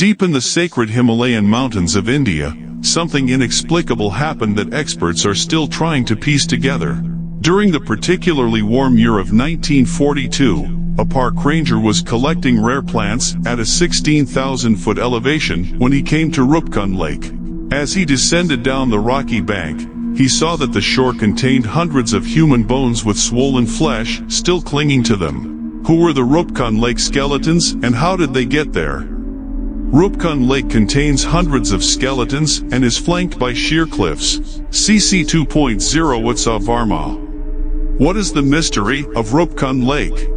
Deep in the sacred Himalayan mountains of India, something inexplicable happened that experts are still trying to piece together. During the particularly warm year of 1942, a park ranger was collecting rare plants at a 16,000-foot elevation when he came to Roopkund Lake. As he descended down the rocky bank, he saw that the shore contained hundreds of human bones with swollen flesh still clinging to them. Who were the Roopkund Lake skeletons, and how did they get there? Roopkund Lake contains hundreds of skeletons and is flanked by sheer cliffs. CC 2.0 What's up, Varma? What is the mystery of Roopkund Lake?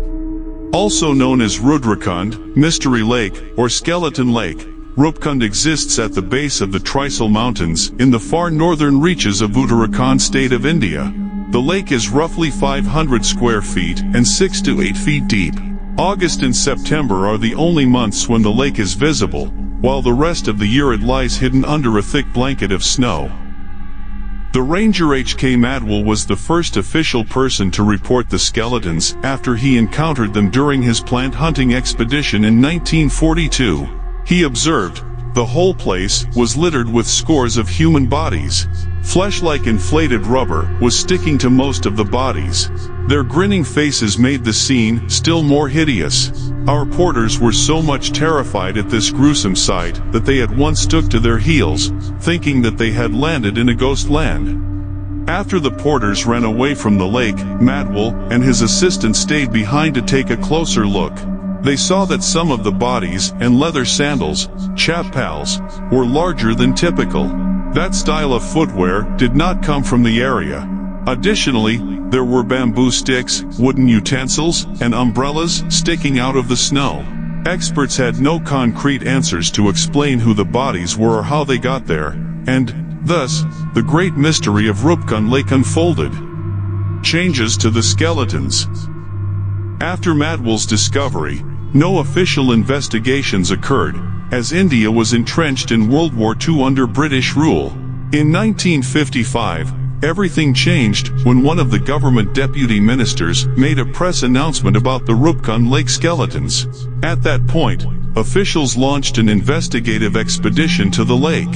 Also known as Rudrakund, Mystery Lake, or Skeleton Lake, Roopkund exists at the base of the Trisal Mountains in the far northern reaches of Uttarakhand state of India. The lake is roughly 500 square feet and 6 to 8 feet deep. August and September are the only months when the lake is visible, while the rest of the year it lies hidden under a thick blanket of snow. The ranger H.K. Madwell was the first official person to report the skeletons after he encountered them during his plant hunting expedition in 1942. He observed, the whole place was littered with scores of human bodies. Flesh like inflated rubber was sticking to most of the bodies. Their grinning faces made the scene still more hideous. Our porters were so much terrified at this gruesome sight that they at once took to their heels, thinking that they had landed in a ghost land. After the porters ran away from the lake, Madwell and his assistant stayed behind to take a closer look. They saw that some of the bodies and leather sandals, chappals, were larger than typical. That style of footwear did not come from the area. Additionally, there were bamboo sticks, wooden utensils, and umbrellas sticking out of the snow. Experts had no concrete answers to explain who the bodies were or how they got there, and, thus, the great mystery of Roopkund Lake unfolded. Changes to the skeletons. After Madwell's discovery, no official investigations occurred, as India was entrenched in World War II under British rule. In 1955, everything changed when one of the government deputy ministers made a press announcement about the Roopkund Lake skeletons. At that point, officials launched an investigative expedition to the lake.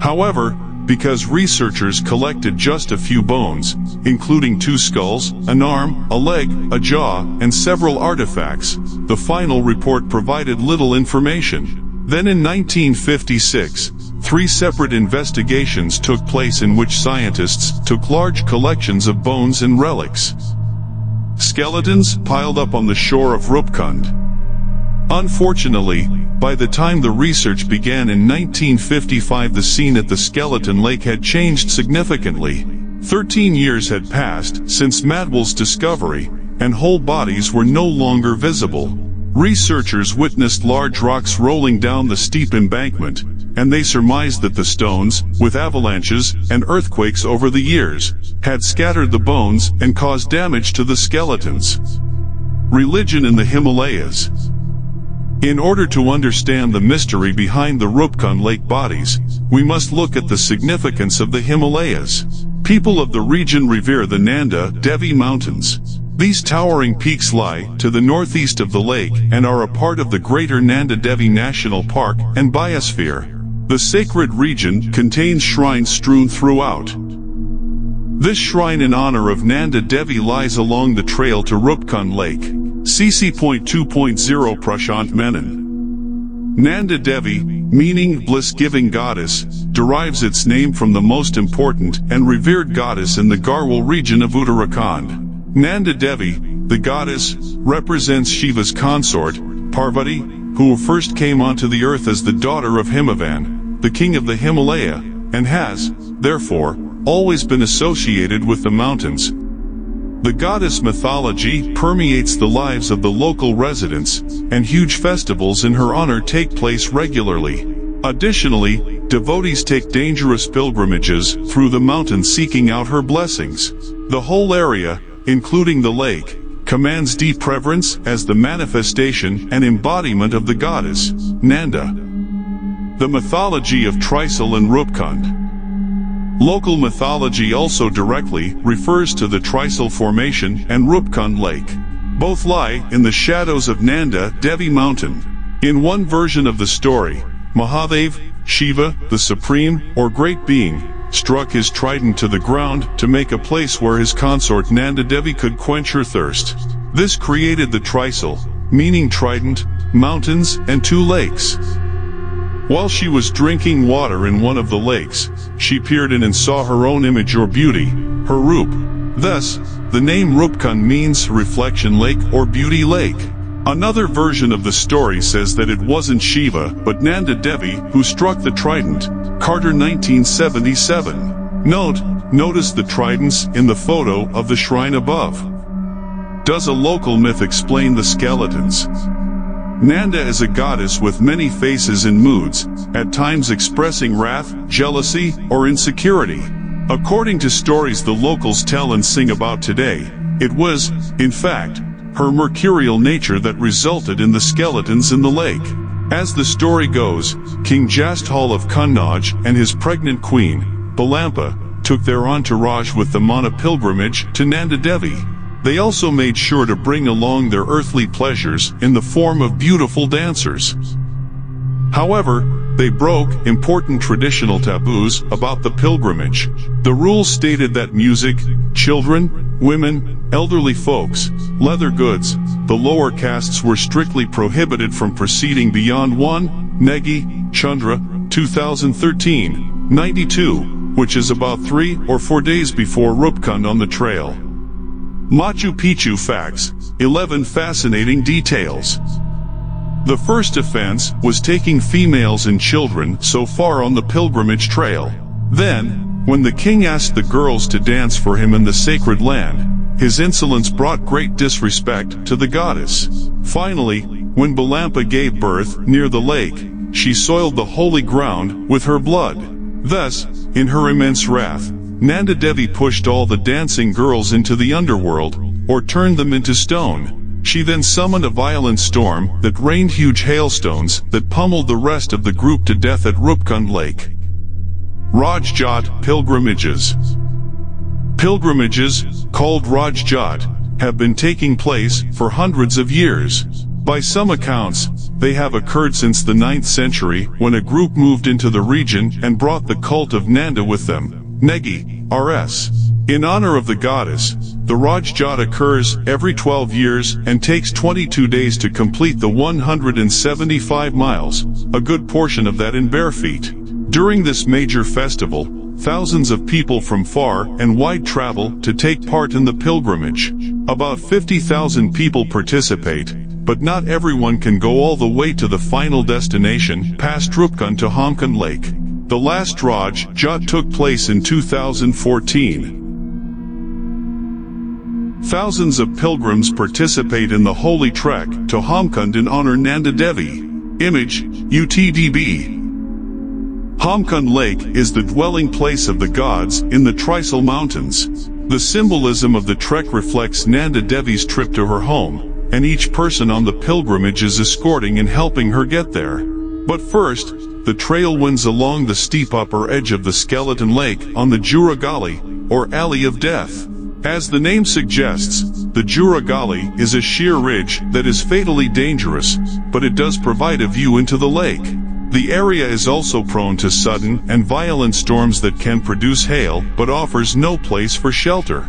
However, because researchers collected just a few bones, including 2 skulls, an arm, a leg, a jaw, and several artifacts, the final report provided little information. Then in 1956, 3 separate investigations took place in which scientists took large collections of bones and relics. Skeletons piled up on the shore of Roopkund. Unfortunately, by the time the research began in 1955, the scene at the Skeleton Lake had changed significantly. 13 years had passed since Madwell's discovery, and whole bodies were no longer visible. Researchers witnessed large rocks rolling down the steep embankment, and they surmised that the stones, with avalanches and earthquakes over the years, had scattered the bones and caused damage to the skeletons. Religion in the Himalayas. In order to understand the mystery behind the Roopkund Lake bodies, we must look at the significance of the Himalayas. People of the region revere the Nanda Devi Mountains. These towering peaks lie to the northeast of the lake and are a part of the greater Nanda Devi National Park and Biosphere. The sacred region contains shrines strewn throughout. This shrine in honor of Nanda Devi lies along the trail to Roopkund Lake. CC.2.0 Prashant Menon. Nanda Devi, meaning bliss-giving goddess, derives its name from the most important and revered goddess in the Garhwal region of Uttarakhand. Nanda Devi, the goddess, represents Shiva's consort, Parvati, who first came onto the earth as the daughter of Himavan, the king of the Himalaya, and has, therefore, always been associated with the mountains. The goddess mythology permeates the lives of the local residents, and huge festivals in her honor take place regularly. Additionally, devotees take dangerous pilgrimages through the mountains seeking out her blessings. The whole area, including the lake, commands deep reverence as the manifestation and embodiment of the goddess, Nanda. The mythology of Trisal and Roopkund. Local mythology also directly refers to the Trisal Formation and Roopkund Lake. Both lie in the shadows of Nanda Devi Mountain. In one version of the story, Mahadev, Shiva, the supreme or great being, struck his trident to the ground to make a place where his consort Nanda Devi could quench her thirst. This created the Trisal, meaning trident, mountains, and 2 lakes. While she was drinking water in one of the lakes, she peered in and saw her own image or beauty, her Roop. Thus, the name Roopkund means reflection lake or beauty lake. Another version of the story says that it wasn't Shiva but Nanda Devi who struck the trident. Carter 1977. Notice the tridents in the photo of the shrine above. Does a local myth explain the skeletons? Nanda is a goddess with many faces and moods, at times expressing wrath, jealousy, or insecurity. According to stories the locals tell and sing about today, it was, in fact, her mercurial nature that resulted in the skeletons in the lake. As the story goes, King Jasthal of Kannauj and his pregnant queen, Balampa, took their entourage with them on a pilgrimage to Nanda Devi. They also made sure to bring along their earthly pleasures in the form of beautiful dancers. However, they broke important traditional taboos about the pilgrimage. The rules stated that music, children, women, elderly folks, leather goods, the lower castes were strictly prohibited from proceeding beyond 1, Negi, Chandra, 2013, 92, which is about 3 or 4 days before Roopkund on the trail. Machu Picchu facts, 11 fascinating details. The first offense was taking females and children so far on the pilgrimage trail. Then, when the king asked the girls to dance for him in the sacred land, his insolence brought great disrespect to the goddess. Finally, when Balampa gave birth near the lake, she soiled the holy ground with her blood. Thus, in her immense wrath, Nanda Devi pushed all the dancing girls into the underworld, or turned them into stone. She then summoned a violent storm that rained huge hailstones that pummeled the rest of the group to death at Roopkund Lake. Raj Jat pilgrimages. Pilgrimages, called Raj Jat, have been taking place for hundreds of years. By some accounts, they have occurred since the 9th century when a group moved into the region and brought the cult of Nanda with them. Negi, R.S. In honor of the goddess, the Raj Jat occurs every 12 years and takes 22 days to complete the 175 miles, a good portion of that in bare feet. During this major festival, thousands of people from far and wide travel to take part in the pilgrimage. About 50,000 people participate, but not everyone can go all the way to the final destination, past Roopkund to Roopkund Lake. The last Raj Jat took place in 2014. Thousands of pilgrims participate in the holy trek to Roopkund in honor Nanda Devi. Image, UTDB. Roopkund Lake is the dwelling place of the gods in the Trisal Mountains. The symbolism of the trek reflects Nanda Devi's trip to her home, and each person on the pilgrimage is escorting and helping her get there. But first, the trail winds along the steep upper edge of the skeleton lake on the Jura Gully, or Alley of Death. As the name suggests, the Jura Gully is a sheer ridge that is fatally dangerous, but it does provide a view into the lake. The area is also prone to sudden and violent storms that can produce hail, but offers no place for shelter.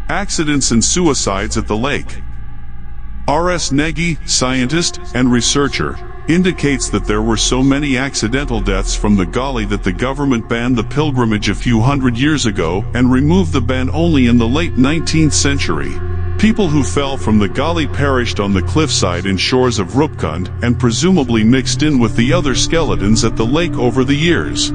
Accidents and suicides at the lake. R.S. Negi, scientist and researcher, indicates that there were so many accidental deaths from the Gully that the government banned the pilgrimage a few hundred years ago and removed the ban only in the late 19th century. People who fell from the Gully perished on the cliffside and shores of Roopkund and presumably mixed in with the other skeletons at the lake over the years.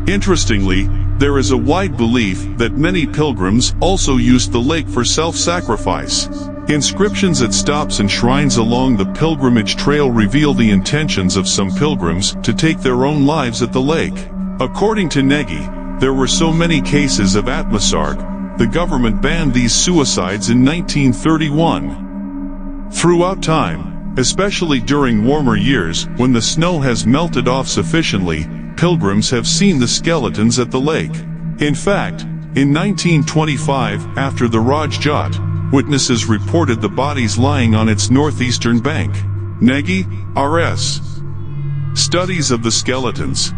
Interestingly, there is a wide belief that many pilgrims also used the lake for self-sacrifice. Inscriptions at stops and shrines along the pilgrimage trail reveal the intentions of some pilgrims to take their own lives at the lake. According to Negi, there were so many cases of Atmasarg, the government banned these suicides in 1931. Throughout time, especially during warmer years when the snow has melted off sufficiently, pilgrims have seen the skeletons at the lake. In fact, in 1925, after the Raj Jat, witnesses reported the bodies lying on its northeastern bank. Negi, RS. Studies of the skeletons.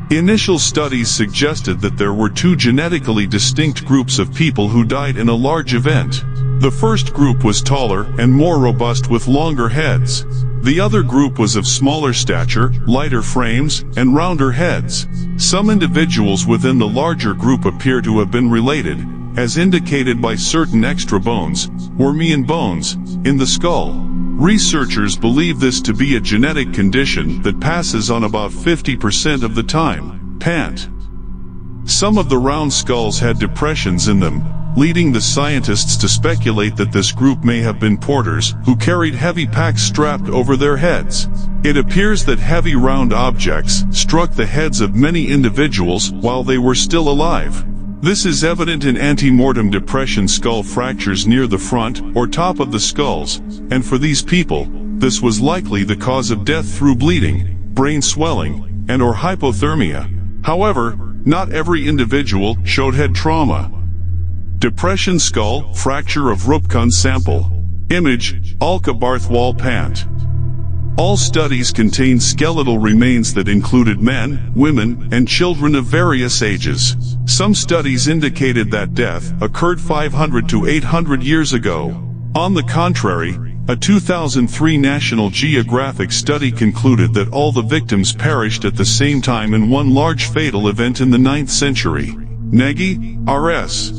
Initial studies suggested that there were two genetically distinct groups of people who died in a large event. The first group was taller and more robust with longer heads. The other group was of smaller stature, lighter frames, and rounder heads. Some individuals within the larger group appear to have been related, as indicated by certain extra bones, or Mayan bones, in the skull. Researchers believe this to be a genetic condition that passes on about 50% of the time. Pant. Some of the round skulls had depressions in them, leading the scientists to speculate that this group may have been porters who carried heavy packs strapped over their heads. It appears that heavy round objects struck the heads of many individuals while they were still alive. This is evident in ante-mortem depression skull fractures near the front or top of the skulls, and for these people, this was likely the cause of death through bleeding, brain swelling, and/or hypothermia. However, not every individual showed head trauma. Depression skull fracture of Roopkund sample. Image, Alka Barthwal Pant. All studies contained skeletal remains that included men, women, and children of various ages. Some studies indicated that death occurred 500 to 800 years ago. On the contrary, a 2003 National Geographic study concluded that all the victims perished at the same time in one large fatal event in the 9th century. Negi, RS.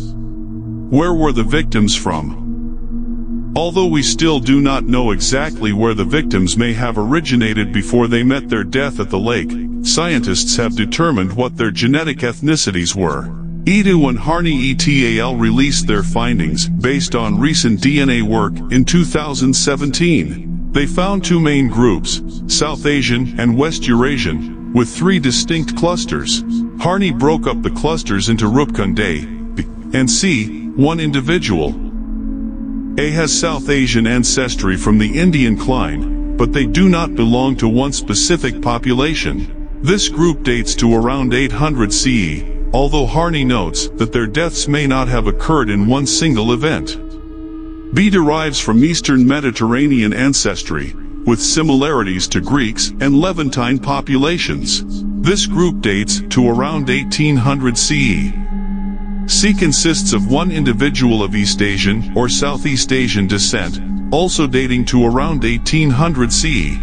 Where were the victims from? Although we still do not know exactly where the victims may have originated before they met their death at the lake, scientists have determined what their genetic ethnicities were. Edu and Harney et al. Released their findings based on recent DNA work in 2017. They found two main groups, South Asian and West Eurasian, with three distinct clusters. Harney broke up the clusters into Roopkund A, B, and C. One individual A has South Asian ancestry from the Indian cline, but they do not belong to one specific population. This group dates to around 800 CE, although Harney notes that their deaths may not have occurred in one single event. B derives from Eastern Mediterranean ancestry, with similarities to Greeks and Levantine populations. This group dates to around 1800 CE. C consists of one individual of East Asian or Southeast Asian descent, also dating to around 1800 CE.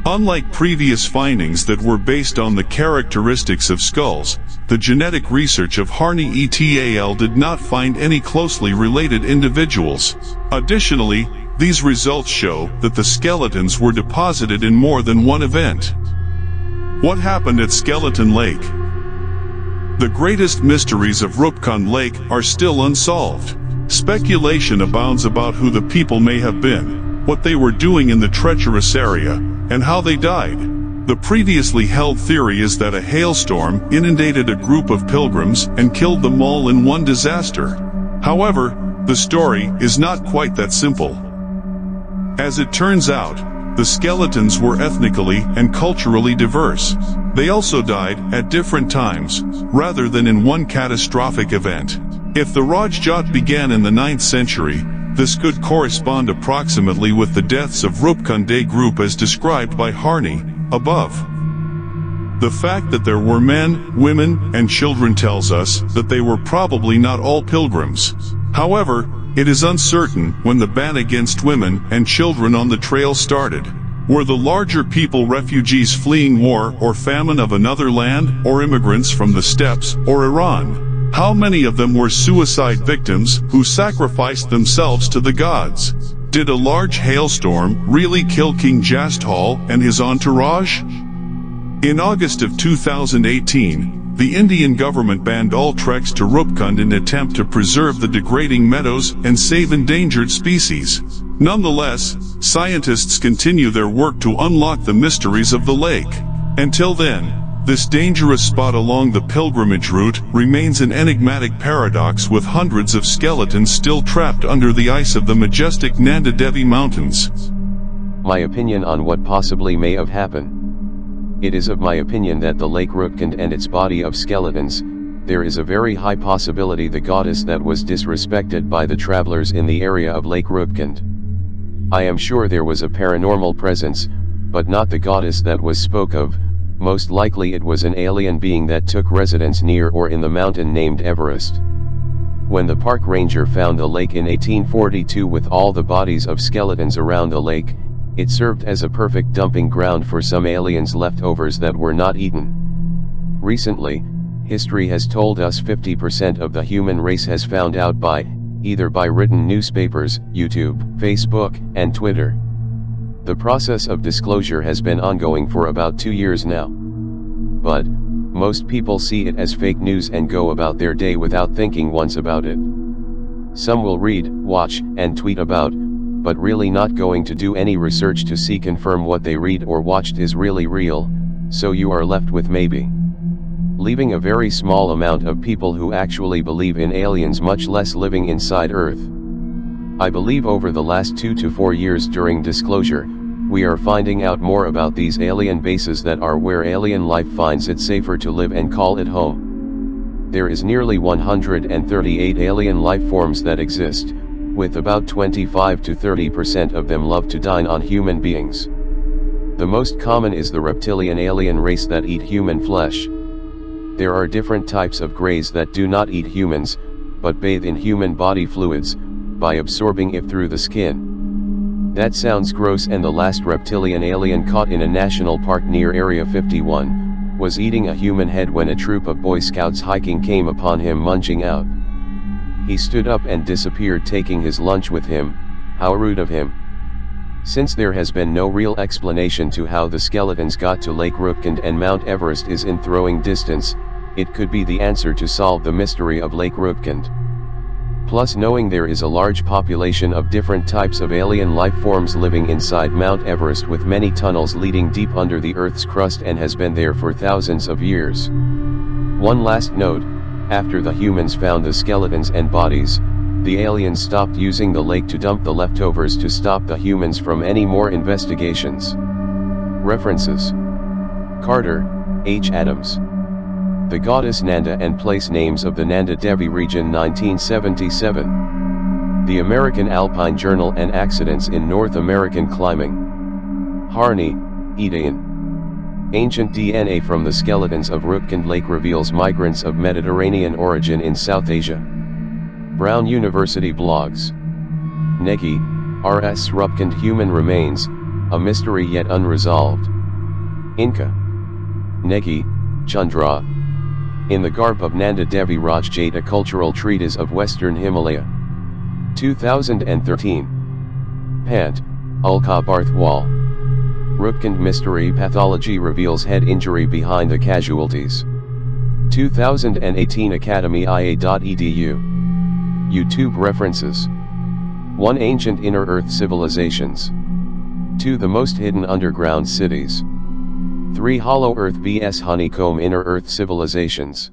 Unlike previous findings that were based on the characteristics of skulls, the genetic research of Harney et al. Did not find any closely related individuals. Additionally, these results show that the skeletons were deposited in more than one event. What happened at Skeleton Lake? The greatest mysteries of Roopkund Lake are still unsolved. Speculation abounds about who the people may have been, what they were doing in the treacherous area, and how they died. The previously held theory is that a hailstorm inundated a group of pilgrims and killed them all in one disaster. However, the story is not quite that simple. As it turns out, the skeletons were ethnically and culturally diverse. They also died at different times, rather than in one catastrophic event. If the Rajjat began in the 9th century, this could correspond approximately with the deaths of Roopkund A group as described by Harney, above. The fact that there were men, women, and children tells us that they were probably not all pilgrims. However, it is uncertain when the ban against women and children on the trail started. Were the larger people refugees fleeing war or famine of another land, or immigrants from the steppes or Iran? How many of them were suicide victims who sacrificed themselves to the gods? Did a large hailstorm really kill King Jasthal and his entourage? In August of 2018, the Indian government banned all treks to Roopkund in an attempt to preserve the degrading meadows and save endangered species. Nonetheless, scientists continue their work to unlock the mysteries of the lake. Until then, this dangerous spot along the pilgrimage route remains an enigmatic paradox, with hundreds of skeletons still trapped under the ice of the majestic Nanda Devi Mountains. My opinion on what possibly may have happened. It is of my opinion that the Lake Roopkund and its body of skeletons, there is a very high possibility the goddess that was disrespected by the travelers in the area of Lake Roopkund. I am sure there was a paranormal presence, but not the goddess that was spoke of. Most likely it was an alien being that took residence near or in the mountain named Everest. When the park ranger found the lake in 1842 with all the bodies of skeletons around the lake, it served as a perfect dumping ground for some aliens' leftovers that were not eaten. Recently, history has told us 50% of the human race has found out either by written newspapers, YouTube, Facebook, and Twitter. The process of disclosure has been ongoing for about 2 years now. But, most people see it as fake news and go about their day without thinking once about it. Some will read, watch, and tweet about, but really not going to do any research to see confirm what they read or watched is really real, so you are left with maybe. Leaving a very small amount of people who actually believe in aliens, much less living inside Earth. I believe over the last 2 to 4 years during disclosure, we are finding out more about these alien bases that are where alien life finds it safer to live and call it home. There is nearly 138 alien life forms that exist, with about 25 to 30% of them love to dine on human beings. The most common is the reptilian alien race that eat human flesh. There are different types of greys that do not eat humans, but bathe in human body fluids, by absorbing it through the skin. That sounds gross, and the last reptilian alien caught in a national park near Area 51, was eating a human head when a troop of Boy Scouts hiking came upon him munching out. He stood up and disappeared, taking his lunch with him. How rude of him. Since there has been no real explanation to how the skeletons got to Lake Roopkund and Mount Everest is in throwing distance, it could be the answer to solve the mystery of Lake Roopkund. Plus, knowing there is a large population of different types of alien life forms living inside Mount Everest with many tunnels leading deep under the Earth's crust and has been there for thousands of years. One last note, after the humans found the skeletons and bodies, the aliens stopped using the lake to dump the leftovers to stop the humans from any more investigations. References: Carter, H. Adams. The Goddess Nanda and Place Names of the Nanda Devi Region 1977. The American Alpine Journal and Accidents in North American Climbing. Harney, Etienne. Ancient DNA from the skeletons of Roopkund Lake reveals migrants of Mediterranean origin in South Asia. Brown University blogs. Neki, R.S. Roopkund Human Remains, a mystery yet unresolved. Inca. Neki, Chandra. In the Garb of Nanda Devi Rajjat, a cultural treatise of Western Himalaya. 2013. Pant, Ulka Barthwal. Roopkund Mystery Pathology reveals head injury behind the casualties. 2018 academyia.edu. YouTube references. 1 Ancient Inner Earth Civilizations. 2 The Most Hidden Underground Cities. 3 Hollow Earth vs Honeycomb Inner Earth Civilizations.